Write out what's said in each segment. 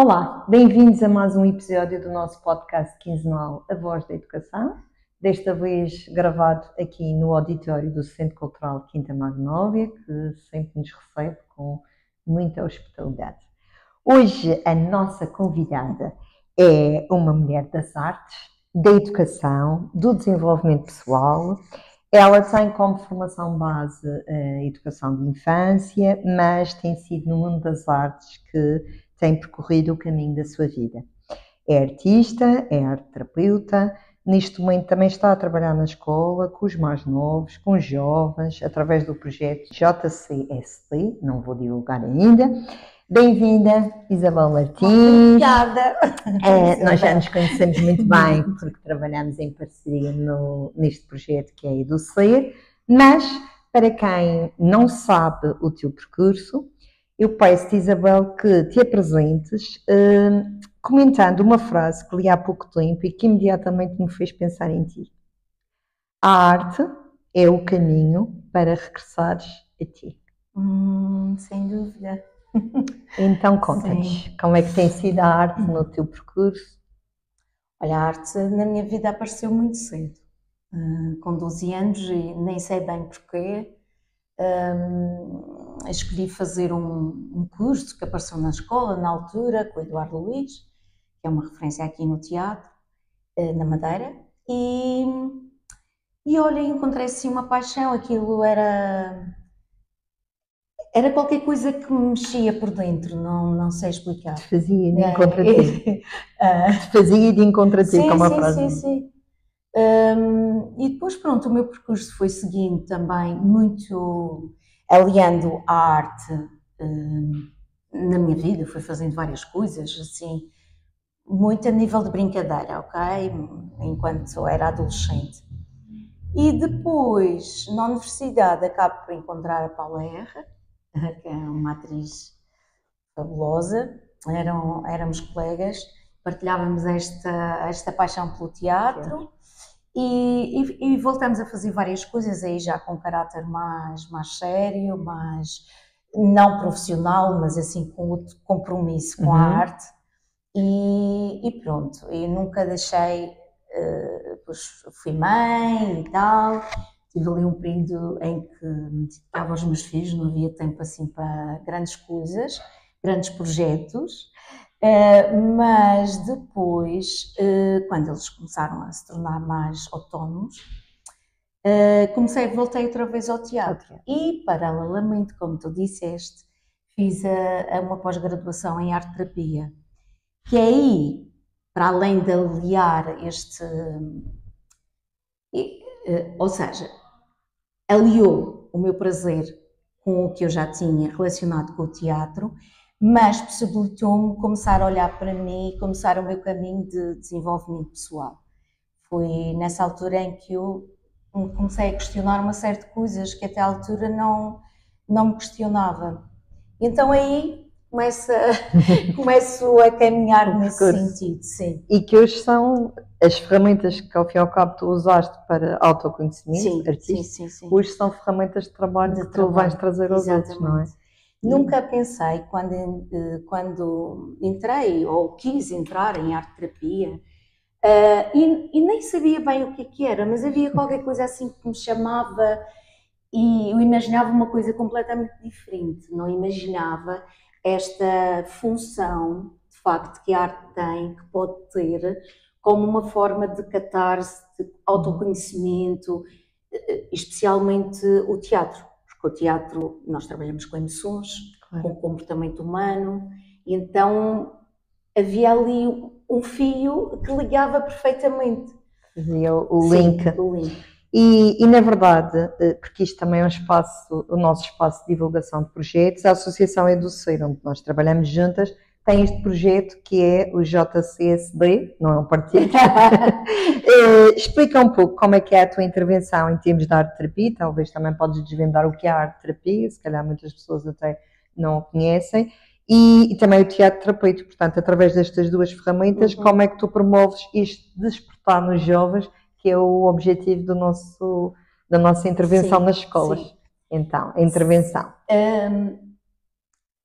Olá, bem-vindos a mais um episódio do nosso podcast quinzenal A Voz da Educação, desta vez gravado aqui no auditório do Centro Cultural Quinta Magnólia, que sempre nos recebe com muita hospitalidade. Hoje a nossa convidada é uma mulher das artes, da educação, do desenvolvimento pessoal. Ela tem como formação base a educação de infância, mas tem sido no mundo das artes que tem percorrido o caminho da sua vida. É artista, é arte-terapeuta, neste momento também está a trabalhar na escola, com os mais novos, com os jovens, através do projeto JCSD, não vou divulgar ainda. Bem-vinda, Isabel Martins. Obrigada. Nós já nos conhecemos muito bem, porque trabalhamos em parceria neste projeto que é a EduSer, mas para quem não sabe o teu percurso, eu peço-te, Isabel, que te apresentes comentando uma frase que li há pouco tempo e que imediatamente me fez pensar em ti. A arte é o caminho para regressares a ti. Sem dúvida. Então conta-nos, como é que tem sido a arte no teu percurso? Olha, a arte na minha vida apareceu muito cedo, com 12 anos, e nem sei bem porquê. Escolhi fazer um curso que apareceu na escola, na altura, com o Eduardo Luiz, que é uma referência aqui no teatro, na Madeira, e olha, encontrei assim uma paixão. Aquilo era qualquer coisa que me mexia por dentro, não sei explicar. Te fazia de encontro a ti. Te fazia de encontro a ti, como a frase. Sim. E depois, pronto, o meu percurso foi seguindo também muito aliando a arte na minha vida. Fui fazendo várias coisas, assim, muito a nível de brincadeira, ok? Enquanto era adolescente. E depois, na universidade, acabo por encontrar a Paula Erra, que é uma atriz fabulosa. Éramos colegas, partilhávamos esta paixão pelo teatro. E voltamos a fazer várias coisas aí já com caráter mais sério, mais não profissional, mas assim com outro compromisso com a arte. E pronto, e nunca deixei, depois fui mãe e tal, tive ali um período em que me dedicava aos meus filhos, não havia tempo assim para grandes coisas, grandes projetos. Mas depois, quando eles começaram a se tornar mais autónomos, voltei outra vez ao teatro. E, paralelamente, como tu disseste, fiz uma pós-graduação em arte-terapia, que é aí, para além de aliar ou seja, aliou o meu prazer com o que eu já tinha relacionado com o teatro, mas possibilitou-me começar a olhar para mim e começar o meu caminho de desenvolvimento pessoal. Foi nessa altura em que eu comecei a questionar uma série de coisas que até à altura não me questionava. Então aí começo a caminhar nesse sentido, sim. E que hoje são as ferramentas que, ao fim e ao cabo, tu usaste para autoconhecimento artístico, sim. Hoje são ferramentas de trabalho que tu vais trazer aos outros, não é? Nunca pensei, quando entrei ou quis entrar em arte-terapia, e nem sabia bem o que era, mas havia qualquer coisa assim que me chamava, e eu imaginava uma coisa completamente diferente. Não imaginava esta função, de facto, que a arte tem, que pode ter, como uma forma de catarse, de autoconhecimento, especialmente o teatro. Porque o teatro, nós trabalhamos com emoções, com o comportamento humano, e então havia ali um fio que ligava perfeitamente. Fazia o link. E na verdade, porque isto também é o nosso espaço de divulgação de projetos, a Associação EduSer, onde nós trabalhamos juntas, tem este projeto que é o JCSD, não é um partido. Explica um pouco como é que é a tua intervenção em termos de arte-terapia, talvez também podes desvendar o que é a arte-terapia, se calhar muitas pessoas até não o conhecem, e também o teatro terapêutico. Portanto, através destas duas ferramentas, como é que tu promoves isto de despertar nos jovens, que é o objetivo da nossa intervenção nas escolas? Sim. Então, a intervenção.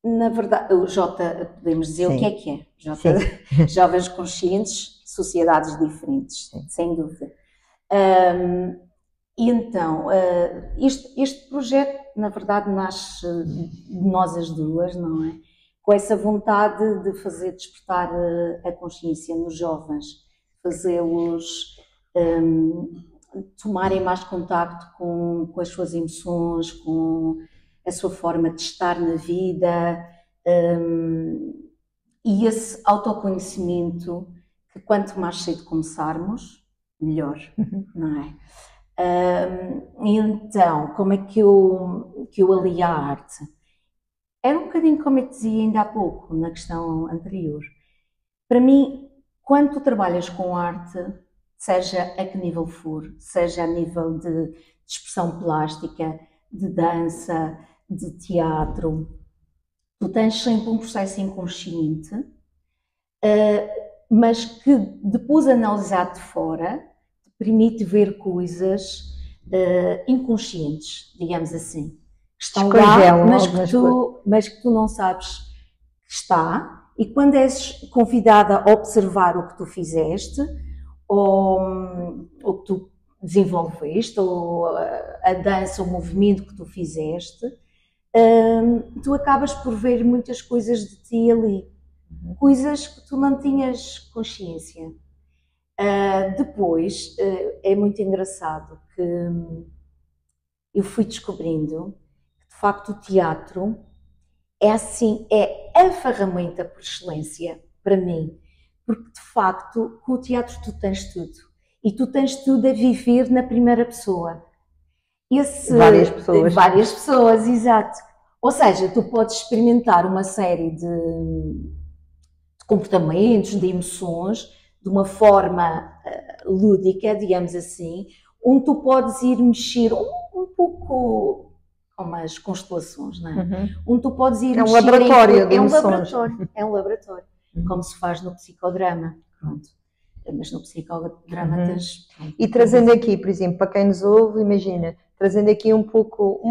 Na verdade, o J, podemos dizer Sim. o que é. J, Sim. Jovens Conscientes, Sociedades Diferentes, Sim. sem dúvida. E então, este projeto, na verdade, nasce de nós as duas, não é? Com essa vontade de fazer despertar a consciência nos jovens, fazê-los tomarem mais contacto com as suas emoções, com a sua forma de estar na vida, e esse autoconhecimento que quanto mais cedo começarmos, melhor, não é? Então, como é que eu alio a arte? Era um bocadinho como eu te dizia ainda há pouco, na questão anterior. Para mim, quando tu trabalhas com arte, seja a que nível for, seja a nível de expressão plástica, de dança, de teatro, tu tens sempre um processo inconsciente, mas que depois analisado de fora, te permite ver coisas inconscientes, digamos assim, que estão lá, mas que tu não sabes que está, e quando és convidada a observar o que tu fizeste, ou o que tu desenvolveste, ou a dança, o movimento que tu fizeste, tu acabas por ver muitas coisas de ti ali, coisas que tu não tinhas consciência. Depois, é muito engraçado que eu fui descobrindo que, de facto, o teatro é assim, é a ferramenta por excelência para mim, porque, de facto, com o teatro tu tens tudo, e tu tens tudo a viver na primeira pessoa. Várias pessoas, exato. Ou seja, tu podes experimentar uma série de comportamentos, de emoções, de uma forma lúdica, digamos assim, onde tu podes ir mexer um pouco como as constelações, não é? Onde tu podes ir mexer laboratório de emoções. É um laboratório, como se faz no psicodrama, pronto. Mas no psicodrama tens... E trazendo aqui, por exemplo, para quem nos ouve, imagina, trazendo aqui um pouco,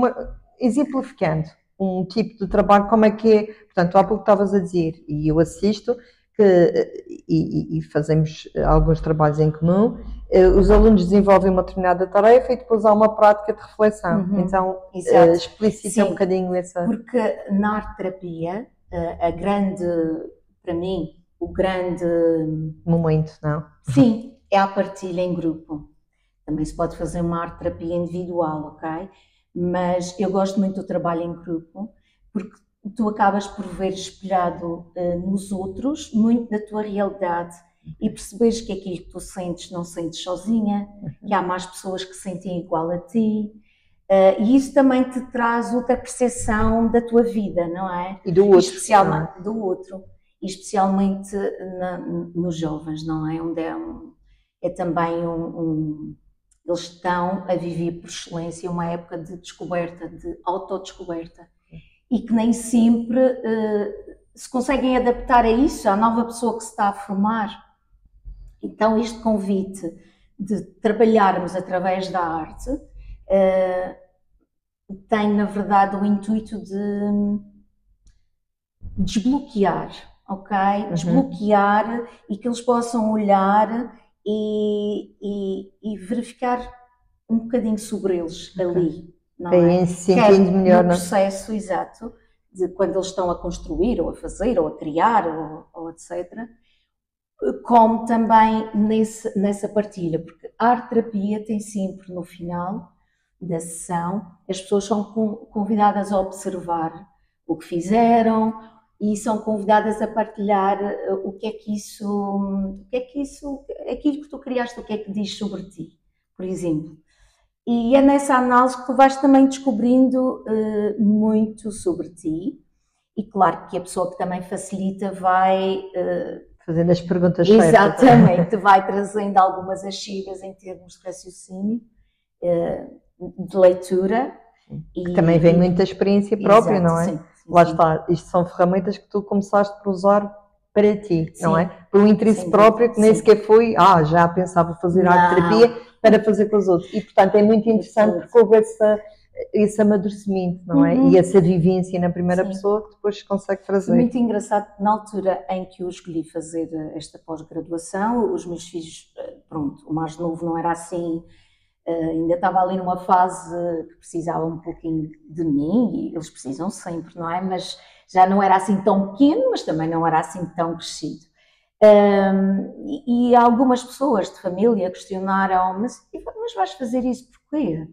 exemplificando um tipo de trabalho, como é que é, portanto, há pouco estavas a dizer, e eu assisto, e fazemos alguns trabalhos em comum, os alunos desenvolvem uma determinada tarefa e depois há uma prática de reflexão. Então, explicita um bocadinho essa... Porque na arte-terapia, para mim, o grande momento, não? Sim, é a partilha em grupo. Também se pode fazer uma arte-terapia individual, ok? Mas eu gosto muito do trabalho em grupo, porque tu acabas por ver espelhado nos outros muito da tua realidade e percebes que aquilo que tu sentes não sentes sozinha, que há mais pessoas que sentem igual a ti, e isso também te traz outra percepção da tua vida, não é? E do outro. Especialmente do outro, e especialmente nos jovens, não é? Onde é também eles estão a viver por excelência uma época de descoberta, de autodescoberta, e que nem sempre se conseguem adaptar a isso, à nova pessoa que se está a formar. Então este convite de trabalharmos através da arte tem, na verdade, o intuito de desbloquear, ok? Desbloquear e que eles possam olhar e verificar um bocadinho sobre eles ali, não é? Se sentindo melhor, no processo, exato, de quando eles estão a construir, ou a fazer, ou a criar, ou etc. Como também nessa partilha, porque a arte-terapia tem sempre no final da sessão, as pessoas são convidadas a observar o que fizeram e são convidadas a partilhar aquilo que tu criaste, o que é que diz sobre ti, por exemplo. E é nessa análise que tu vais também descobrindo muito sobre ti, e claro que a pessoa que também facilita vai... fazendo as perguntas certas. Exatamente, vai trazendo algumas axigas em termos de raciocínio, de leitura. Que também vem muita experiência própria, não é? Sim, lá está, isto são ferramentas que tu começaste por usar para ti, não é? Por um interesse próprio que nem sequer foi, já pensava fazer arte-terapia para fazer com os outros. E, portanto, é muito interessante porque houve esse amadurecimento, não é? E essa vivência na primeira pessoa que depois consegue trazer. Foi muito engraçado, na altura em que eu escolhi fazer esta pós-graduação, os meus filhos, pronto, o mais novo não era assim, ainda estava ali numa fase que precisava um pouquinho de mim, e eles precisam sempre, não é? Mas já não era assim tão pequeno, mas também não era assim tão crescido. E algumas pessoas de família questionaram, mas vais fazer isso porquê?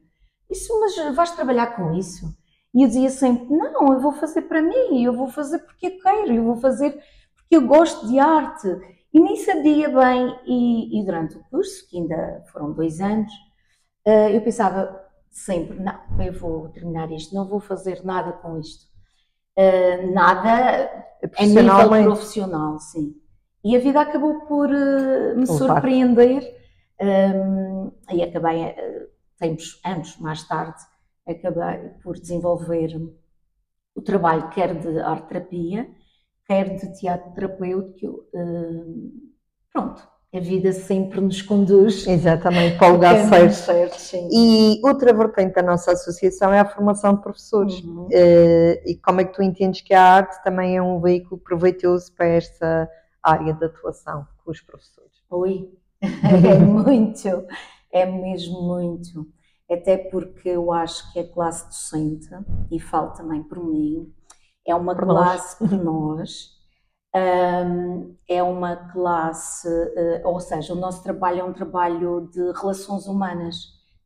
Mas vais trabalhar com isso? E eu dizia sempre, não, eu vou fazer para mim, eu vou fazer porque eu quero, eu vou fazer porque eu gosto de arte. E nem sabia bem, e durante o curso, que ainda foram 2 anos, eu pensava sempre, não, eu vou terminar isto, não vou fazer nada com isto. Nada a nível profissional, sim. E a vida acabou por me surpreender, e acabei, anos mais tarde, acabei por desenvolver o trabalho quer de arte-terapia, quer de teatro terapêutico. Pronto, a vida sempre nos conduz. Exatamente, para o lugar certo. E outra vertente da nossa associação é a formação de professores. E como é que tu entendes que a arte também é um veículo proveitoso para esta área de atuação com os professores? Oi, é muito, é mesmo muito. Até porque eu acho que a classe docente, e falo também por mim, é uma classe por nós, é uma classe, ou seja, o nosso trabalho é um trabalho de relações humanas,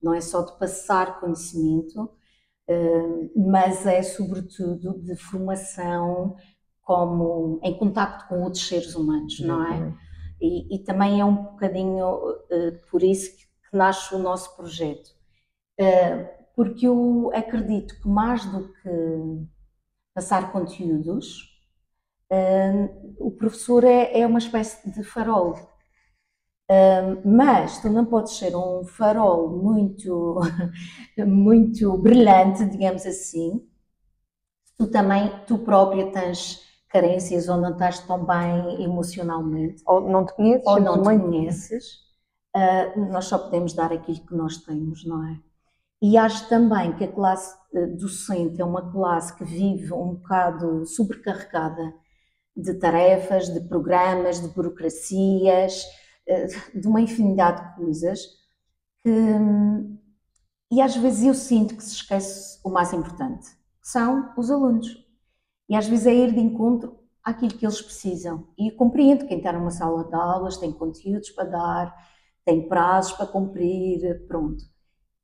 não é só de passar conhecimento, mas é sobretudo de formação em contacto com outros seres humanos, não é? E também é um bocadinho por isso que nasce o nosso projeto. Porque eu acredito que mais do que passar conteúdos, o professor é uma espécie de farol. Mas tu não podes ser um farol muito, muito brilhante, digamos assim, se tu própria tens carências ou não estás tão bem emocionalmente. Ou não te conheces. Ou não te conheces. Nós só podemos dar aquilo que nós temos, não é? E acho também que a classe docente é uma classe que vive um bocado sobrecarregada de tarefas, de programas, de burocracias, de uma infinidade de coisas. E às vezes eu sinto que se esquece o mais importante, que são os alunos. E às vezes é ir de encontro àquilo que eles precisam. E eu compreendo que quem está numa sala de aulas tem conteúdos para dar, tem prazos para cumprir, pronto.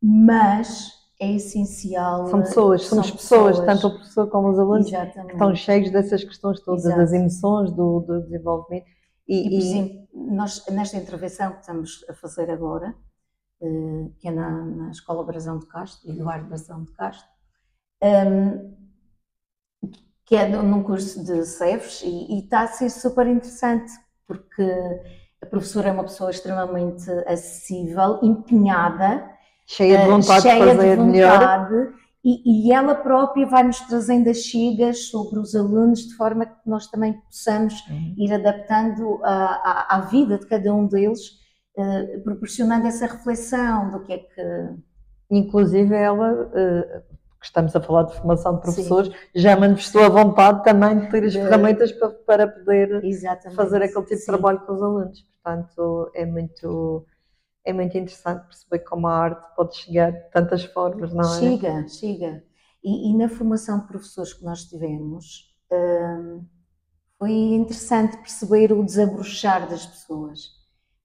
Mas é essencial. Somos pessoas, tanto o professor como os alunos, exatamente, que estão cheios dessas questões todas, das emoções, do desenvolvimento. E, por exemplo, nós, nesta intervenção que estamos a fazer agora, que é na Escola Brasão de Castro, Eduardo Brasão de Castro, que é num curso de CEFs, e está a ser super interessante, porque a professora é uma pessoa extremamente acessível, empenhada, cheia de vontade de fazer melhor. E ela própria vai-nos trazendo as chigas sobre os alunos, de forma que nós também possamos ir adaptando à vida de cada um deles, proporcionando essa reflexão do que é que... Inclusive ela, que estamos a falar de formação de professores, já manifestou a vontade também de ter as ferramentas para poder fazer aquele tipo de trabalho com os alunos. Portanto, é muito interessante perceber como a arte pode chegar de tantas formas, não é? Chega. E na formação de professores que nós tivemos, foi interessante perceber o desabrochar das pessoas.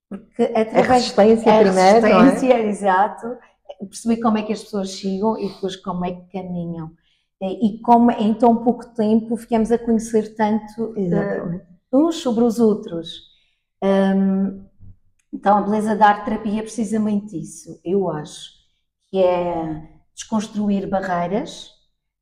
Porque através a resistência primeiro, não é? Exato. Perceber como é que as pessoas chegam e depois como é que caminham. E como em tão pouco tempo ficamos a conhecer tanto uns sobre os outros. Então, a beleza da arte-terapia é precisamente isso. Eu acho que é desconstruir barreiras,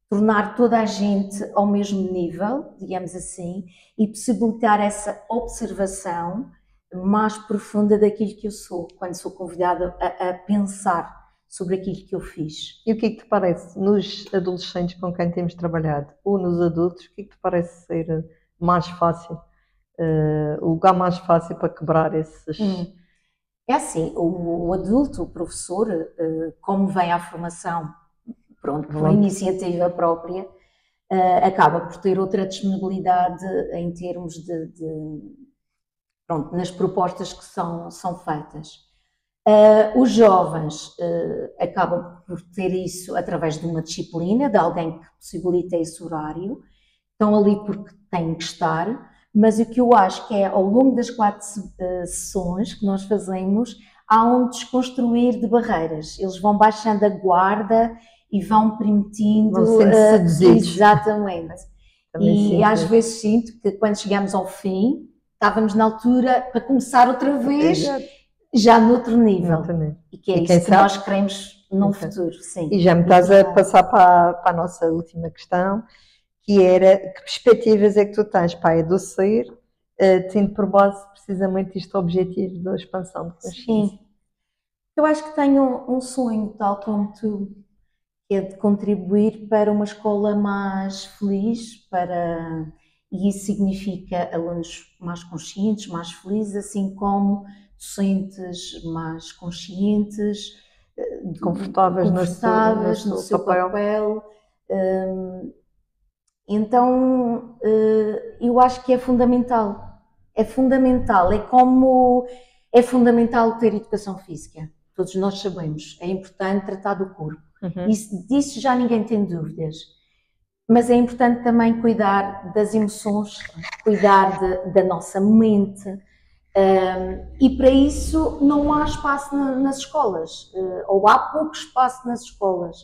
tornar toda a gente ao mesmo nível, digamos assim, e possibilitar essa observação mais profunda daquilo que eu sou, quando sou convidada a pensar sobre aquilo que eu fiz. E o que é que te parece, nos adolescentes com quem temos trabalhado, ou nos adultos, o que é que te parece ser mais fácil, o lugar mais fácil para quebrar esses... É assim, o adulto, o professor, como vem à formação pronto, por iniciativa própria, acaba por ter outra disponibilidade em termos pronto, nas propostas que são feitas. Os jovens acabam por ter isso através de uma disciplina, de alguém que possibilita esse horário, estão ali porque têm que estar, mas o que eu acho que é, ao longo das 4 sessões que nós fazemos, há um desconstruir de barreiras. Eles vão baixando a guarda e vão permitindo... Vão sendo seduzidos. Exatamente. E às vezes sinto que quando chegamos ao fim, estávamos na altura para começar outra vez, já noutro nível. E que é isso que nós queremos num futuro. Sim. E já me estás a passar para a nossa última questão, que era, que perspectivas é que tu tens para a Educer, tendo por base precisamente este objetivo da expansão de consciência? Sim. Eu acho que tenho um sonho, tal como tu, que é de contribuir para uma escola mais feliz, e isso significa alunos mais conscientes, mais felizes, assim como docentes mais conscientes, confortáveis no seu papel. Então, eu acho que é fundamental. É fundamental ter educação física. Todos nós sabemos, é importante tratar do corpo. Disso já ninguém tem dúvidas. Mas é importante também cuidar das emoções, cuidar da nossa mente. E para isso não há espaço nas escolas, ou há pouco espaço nas escolas.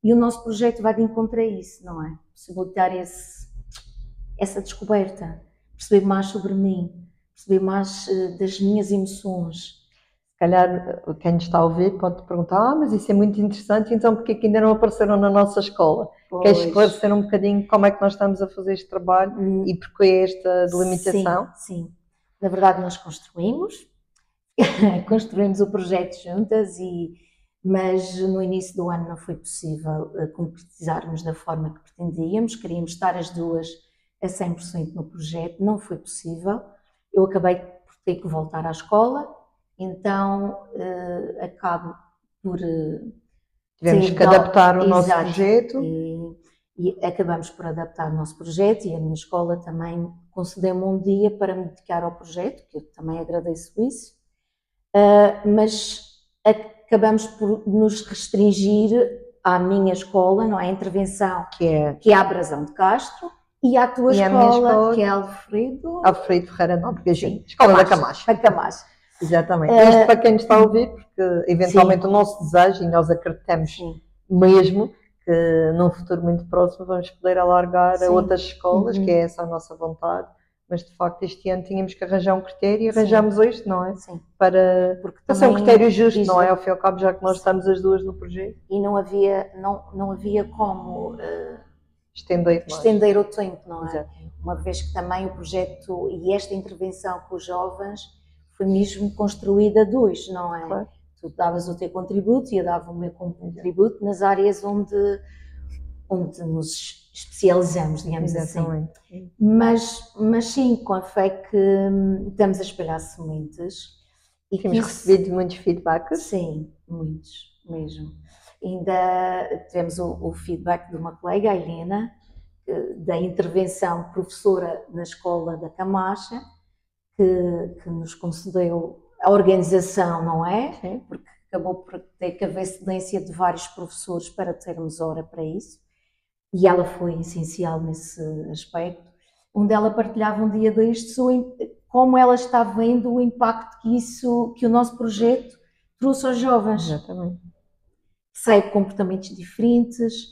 E o nosso projeto vai de encontro a isso, não é? Possibilitar essa descoberta, perceber mais sobre mim, perceber mais das minhas emoções. Se calhar quem nos está a ouvir pode perguntar, mas isso é muito interessante, então porquê que ainda não apareceram na nossa escola? Queres esclarecer um bocadinho como é que nós estamos a fazer este trabalho e porquê esta delimitação? Sim. Na verdade nós construímos o projeto juntas, mas no início do ano não foi possível concretizarmos da forma que pretendíamos, queríamos estar as duas a 100% no projeto, não foi possível. Eu acabei por ter que voltar à escola, então acabo por... Tivemos que adaptar o nosso projeto. E acabamos por adaptar o nosso projeto, e a minha escola também concedeu-me um dia para me dedicar ao projeto, que eu também agradeço isso, mas acabamos por nos restringir à minha escola, não é? A intervenção, que é a Brasão de Castro, e à tua escola, que é Alfredo Ferreira Nóbrega, Escola da Camacha. A Camacha. Exatamente. Isto para quem nos está a ouvir, porque eventualmente o nosso desejo, e nós acreditamos mesmo, que num futuro muito próximo vamos poder alargar a outras escolas, que é essa a nossa vontade, mas de facto este ano tínhamos que arranjar um critério e arranjamos este, não é? Sim. Para ser um critério justo, não é? Ao fim e ao cabo, já que nós estamos as duas no projeto. E não havia como estender o tempo, não é? Exato. Uma vez que também o projeto e esta intervenção com os jovens foi mesmo construída a dois, não é? Claro. Tu davas o teu contributo e eu dava o meu contributo nas áreas onde nos especializamos, digamos assim. Mas sim, com a fé que estamos a espalhar sementes. E temos recebido muitos feedbacks? Sim, muitos mesmo. Ainda tivemos o feedback de uma colega, a Helena, da intervenção professora na escola da Camacha, que nos concedeu a organização, não é? Sim. Porque acabou por ter que haver cedência de vários professores para termos hora para isso. E ela foi essencial nesse aspecto, onde ela partilhava um dia destes como ela está vendo o impacto que o nosso projeto trouxe aos jovens. Exatamente. Percebe comportamentos diferentes,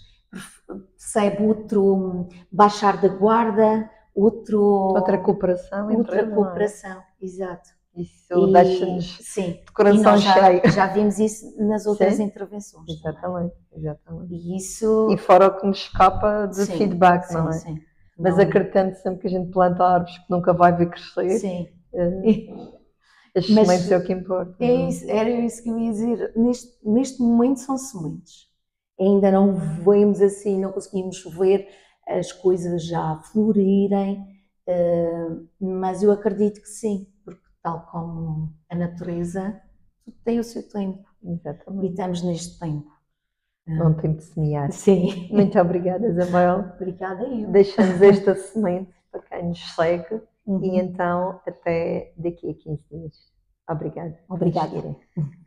percebe outro baixar da guarda, outra cooperação. Exato. Isso deixa-nos de coração cheio. Já vimos isso nas outras intervenções. Exatamente. E fora o que nos escapa de feedback, não é? Sim. Mas acreditando sempre que a gente planta árvores que nunca vai ver crescer. Sim. As sementes é o que importa. Era isso que eu ia dizer. Neste momento são sementes. Ainda não vemos assim, não conseguimos ver as coisas já florirem, mas eu acredito que sim, porque tal como a natureza, tudo tem o seu tempo. Exatamente. E estamos neste tempo. Não tempo de semear. Sim. Muito obrigada, Isabel. Obrigada eu. Deixamos esta semente para quem nos segue Uhum. e então até daqui a 15 dias. Obrigada. Obrigada. Por existirem.